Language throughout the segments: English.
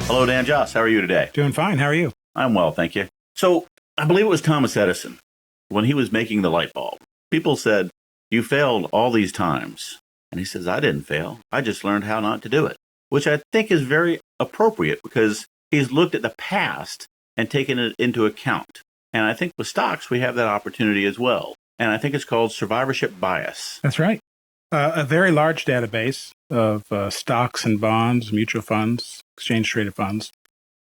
Hello, Dan Joss. How are you today? Doing fine. How are you? I'm well, thank you. So, I believe it was Thomas Edison, when he was making the light bulb. People said, "You failed all these times." And he says, "I didn't fail. I just learned how not to do it," which I think is very appropriate because he's looked at the past and taken it into account. And I think with stocks, we have that opportunity as well. And I think it's called survivorship bias. That's right. A very large database of stocks and bonds, mutual funds, exchange-traded funds.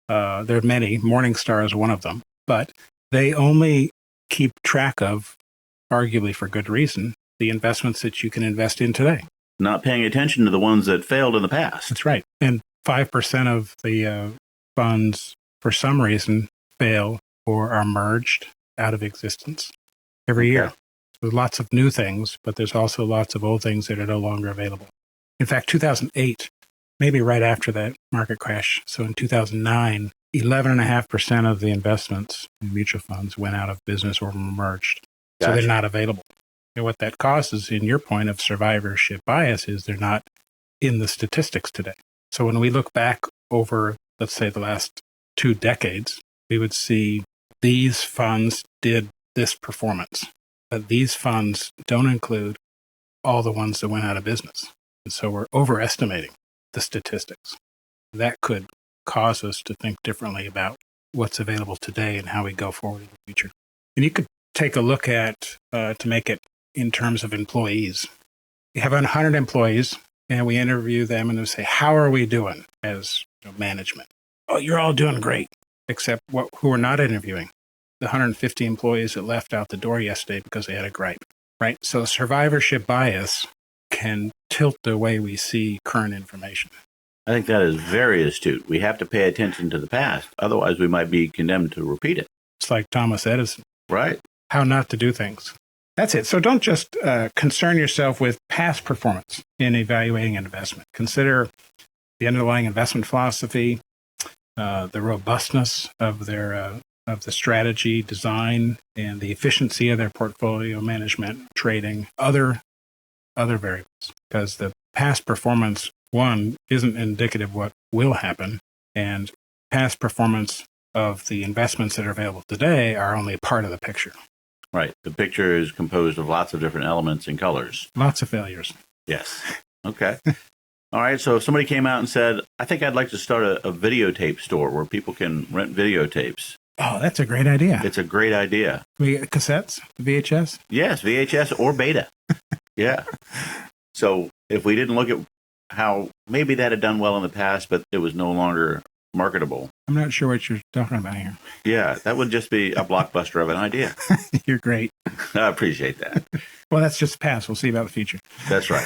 There are many. Morningstar is one of them. But they only keep track of, arguably for good reason, the investments that you can invest in today. Not paying attention to the ones that failed in the past. That's right. And 5% of the funds, for some reason, fail or are merged out of existence every year. There's lots of new things, but there's also lots of old things that are no longer available. In fact, 2008, maybe right after that market crash, so in 2009, 11.5% of the investments in mutual funds went out of business or were merged. Gotcha. So they're not available. And what that causes, in your point of survivorship bias, is they're not in the statistics today. So when we look back over, let's say, the last 2 decades, we would see these funds did this performance. But these funds don't include all the ones that went out of business. And so we're overestimating the statistics. That could cause us to think differently about what's available today and how we go forward in the future. And you could take a look at, to make it in terms of employees. We have 100 employees, and we interview them, and they say, "How are we doing as management?" "Oh, you're all doing great," except who we're not interviewing. The 150 employees that left out the door yesterday because they had a gripe, right? So survivorship bias can tilt the way we see current information. I think that is very astute. We have to pay attention to the past. Otherwise, we might be condemned to repeat it. It's like Thomas Edison. Right. How not to do things. That's it. So don't just concern yourself with past performance in evaluating an investment. Consider the underlying investment philosophy, the robustness of their of the strategy, design, and the efficiency of their portfolio management, trading, other variables. Because the past performance, one, isn't indicative of what will happen, and past performance of the investments that are available today are only a part of the picture. Right. The picture is composed of lots of different elements and colors. Lots of failures. Yes. Okay. All right. So if somebody came out and said, "I think I'd like to start a videotape store where people can rent videotapes." Oh, that's a great idea. It's a great idea. We get cassettes, VHS? Yes, VHS or beta. Yeah. So if we didn't look at how maybe that had done well in the past, but it was no longer marketable. I'm not sure what you're talking about here. Yeah, that would just be a blockbuster of an idea. You're great. I appreciate that. Well, that's just the past. We'll see about the future. That's right.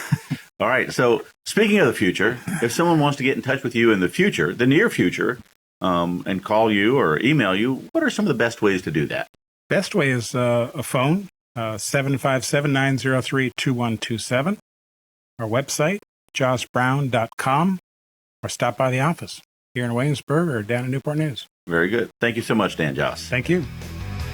All right. So speaking of the future, if someone wants to get in touch with you in the future, the near future, and call you or email you, what are some of the best ways to do that? Best way is a phone, 757-903-2127. Our website, jossbrown.com, or stop by the office here in Williamsburg or down in Newport News. Very good. Thank you so much, Dan Joss. Thank you.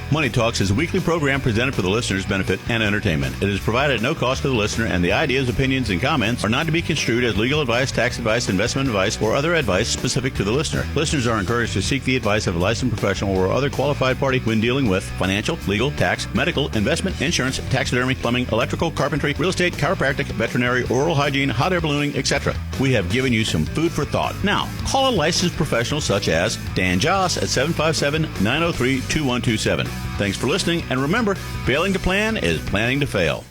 Money Talks is a weekly program presented for the listener's benefit and entertainment. It is provided at no cost to the listener, and the ideas, opinions, and comments are not to be construed as legal advice, tax advice, investment advice, or other advice specific to the listener. Listeners are encouraged to seek the advice of a licensed professional or other qualified party when dealing with financial, legal, tax, medical, investment, insurance, taxidermy, plumbing, electrical, carpentry, real estate, chiropractic, veterinary, oral hygiene, hot air ballooning, etc. We have given you some food for thought. Now, call a licensed professional such as Dan Joss at 757-903-2127. Thanks for listening, and remember, failing to plan is planning to fail.